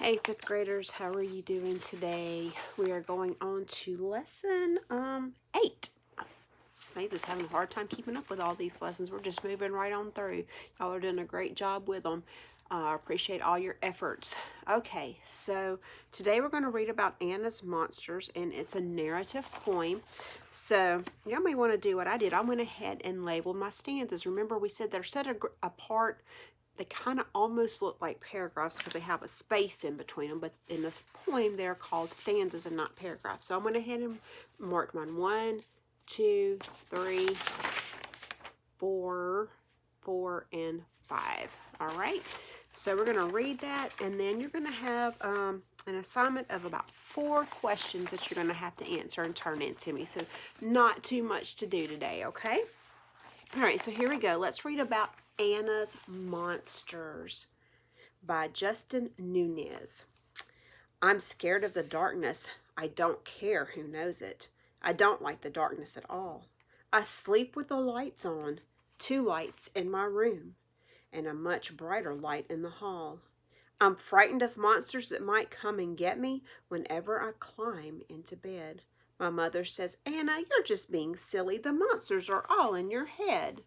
Hey, fifth graders, how are you doing today? We are going on to lesson 8. Maze is having a hard time keeping up with all these lessons. We're just moving right on through. Y'all are doing a great job with them. I appreciate all your efforts. Okay, so today we're going to read about Anna's Monsters, and it's a narrative poem. So y'all may want to do what I did. I went ahead and labeled my stanzas. Remember, we said they're set apart. They kind of almost look like paragraphs because they have a space in between them, but in this poem they're called stanzas and not paragraphs. So I went ahead and marked mine 1, 2, 3, 4, 4, and 5. All right, so we're going to read that, and then you're going to have an assignment of about 4 questions that you're going to have to answer and turn in to me. So not too much to do today, okay? All right, so here we go. Let's read about Anna's Monsters by Justin Nunez. I'm scared of the darkness. I don't care who knows it. I don't like the darkness at all. I sleep with the lights on, 2 lights in my room, and a much brighter light in the hall. I'm frightened of monsters that might come and get me whenever I climb into bed. My mother says, Anna, you're just being silly. The monsters are all in your head.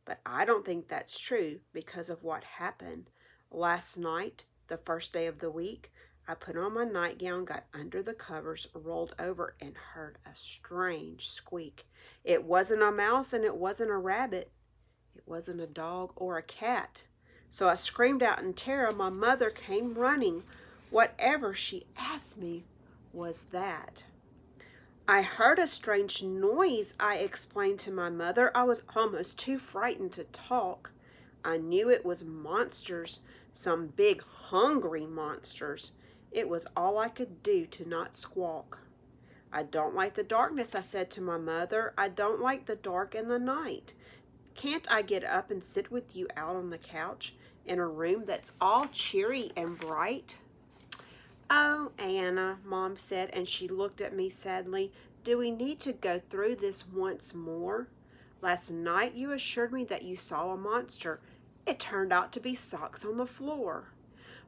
But I don't think that's true because of what happened. Last night, the first day of the week, I put on my nightgown, got under the covers, rolled over, and heard a strange squeak. It wasn't a mouse and it wasn't a rabbit. It wasn't a dog or a cat. So I screamed out in terror. My mother came running. Whatever she asked me was that. I heard a strange noise, I explained to my mother. I was almost too frightened to talk. I knew it was monsters, some big, hungry monsters. It was all I could do to not squawk. I don't like the darkness, I said to my mother. I don't like the dark and the night. Can't I get up and sit with you out on the couch in a room that's all cheery and bright? Oh, Anna, Mom said, and she looked at me sadly. Do we need to go through this once more? Last night you assured me that you saw a monster. It turned out to be socks on the floor.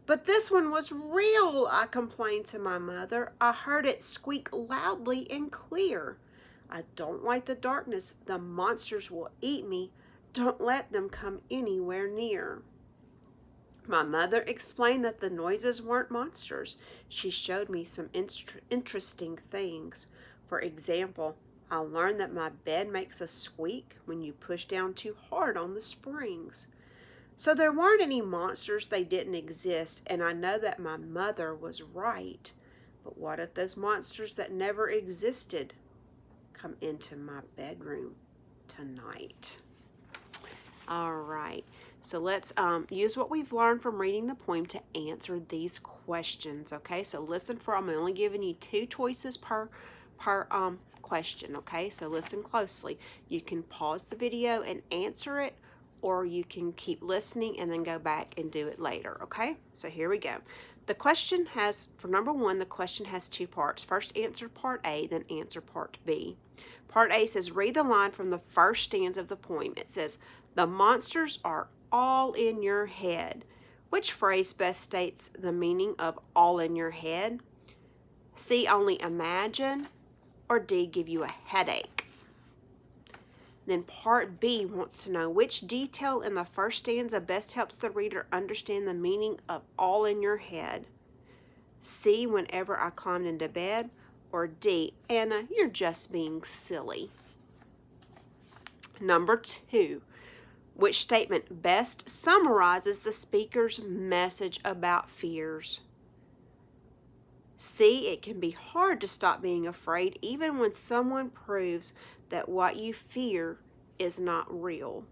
But this one was real, I complained to my mother. I heard it squeak loudly and clear. I don't like the darkness. The monsters will eat me. Don't let them come anywhere near. My mother explained that the noises weren't monsters. She showed me some interesting things. For example, I learned that my bed makes a squeak when you push down too hard on the springs. So there weren't any monsters, they didn't exist, and I know that my mother was right. But what if those monsters that never existed come into my bedroom tonight? All right. So let's use what we've learned from reading the poem to answer these questions, okay? So listen for, I'm only giving you 2 choices per question, okay? So listen closely. You can pause the video and answer it, or you can keep listening and then go back and do it later, okay? So here we go. The question has, for number 1, the question has 2 parts. First answer part A, then answer part B. Part A says, read the line from the first stanza of the poem. It says, the monsters are all in your head. Which phrase best states the meaning of all in your head? C, only imagine, or D, give you a headache? Then part B wants to know which detail in the first stanza best helps the reader understand the meaning of all in your head. C, whenever I climbed into bed, or D, Anna, you're just being silly. Number 2. Which statement best summarizes the speaker's message about fears? C, it can be hard to stop being afraid even when someone proves that what you fear is not real.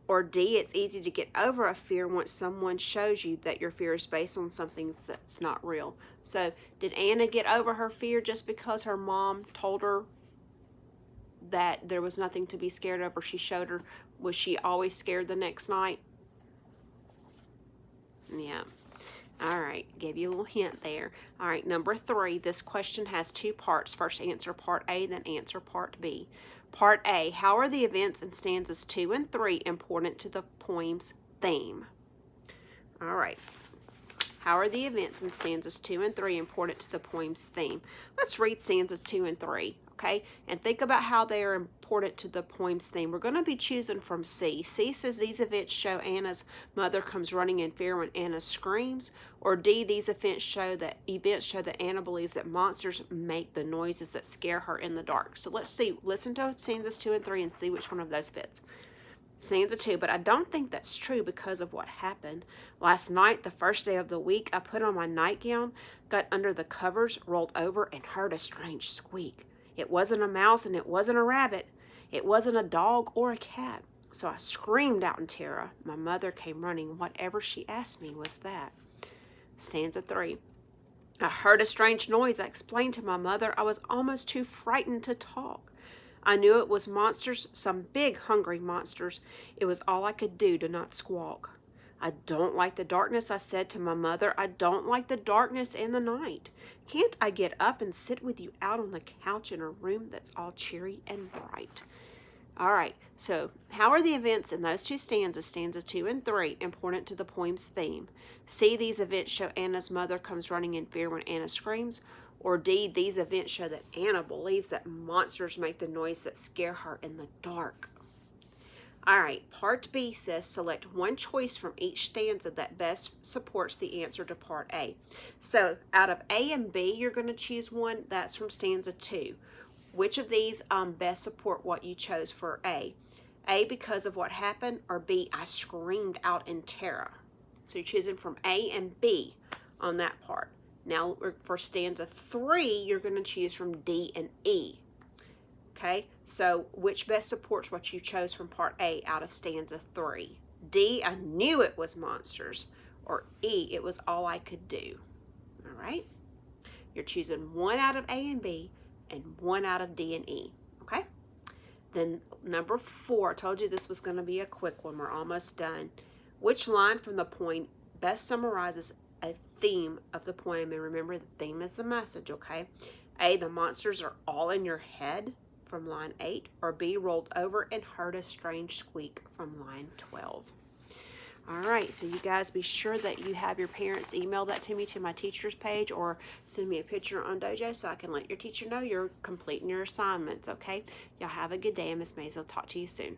Or D, it's easy to get over a fear once someone shows you that your fear is based on something that's not real. So did Anna get over her fear just because her mom told her that there was nothing to be scared of, or she showed her? Was she always scared the next night? Yeah. All right, gave you a little hint there. All right, number 3, this question has 2 parts. First answer part A, then answer part B. Part A, how are the events in stanzas 2 and 3 important to the poem's theme? All right. How are the events in stanzas 2 and 3 important to the poem's theme? Let's read stanzas 2 and 3, okay? And think about how they are important to the poem's theme. We're going to be choosing from C. C says these events show Anna's mother comes running in fear when Anna screams. Or D, these events show that Anna believes that monsters make the noises that scare her in the dark. So let's see. Listen to stanzas 2 and 3 and see which one of those fits. Stanza 2, but I don't think that's true because of what happened. Last night, the first day of the week, I put on my nightgown, got under the covers, rolled over, and heard a strange squeak. It wasn't a mouse and it wasn't a rabbit. It wasn't a dog or a cat. So I screamed out in terror. My mother came running. Whatever she asked me was that. Stanza 3. I heard a strange noise. I explained to my mother I was almost too frightened to talk. I knew it was monsters, some big hungry monsters. It was all I could do to not squawk. I don't like the darkness, I said to my mother. I don't like the darkness and the night. Can't I get up and sit with you out on the couch in a room that's all cheery and bright? All right, so how are the events in those two stanzas, stanzas 2 and 3, important to the poem's theme? C, these events show Anna's mother comes running in fear when Anna screams. Or D, these events show that Anna believes that monsters make the noise that scare her in the dark. All right, part B says select one choice from each stanza that best supports the answer to part A. So out of A and B, you're going to choose one that's from stanza 2. Which of these best support what you chose for A? A, because of what happened, or B, I screamed out in terror. So you're choosing from A and B on that part. Now, for stanza 3, you're going to choose from D and E. Okay, so which best supports what you chose from part A out of stanza 3? D, I knew it was monsters. Or E, it was all I could do. All right, you're choosing one out of A and B and one out of D and E. Okay, then number 4, I told you this was going to be a quick one. We're almost done. Which line from the poem best summarizes a theme of the poem? And remember, the theme is the message, okay? A, the monsters are all in your head from line 8, or B, rolled over and heard a strange squeak from line 12. All right, so you guys be sure that you have your parents email that to me to my teacher's page, or send me a picture on Dojo so I can let your teacher know you're completing your assignments, okay? Y'all have a good day, and Miss Maisel will talk to you soon.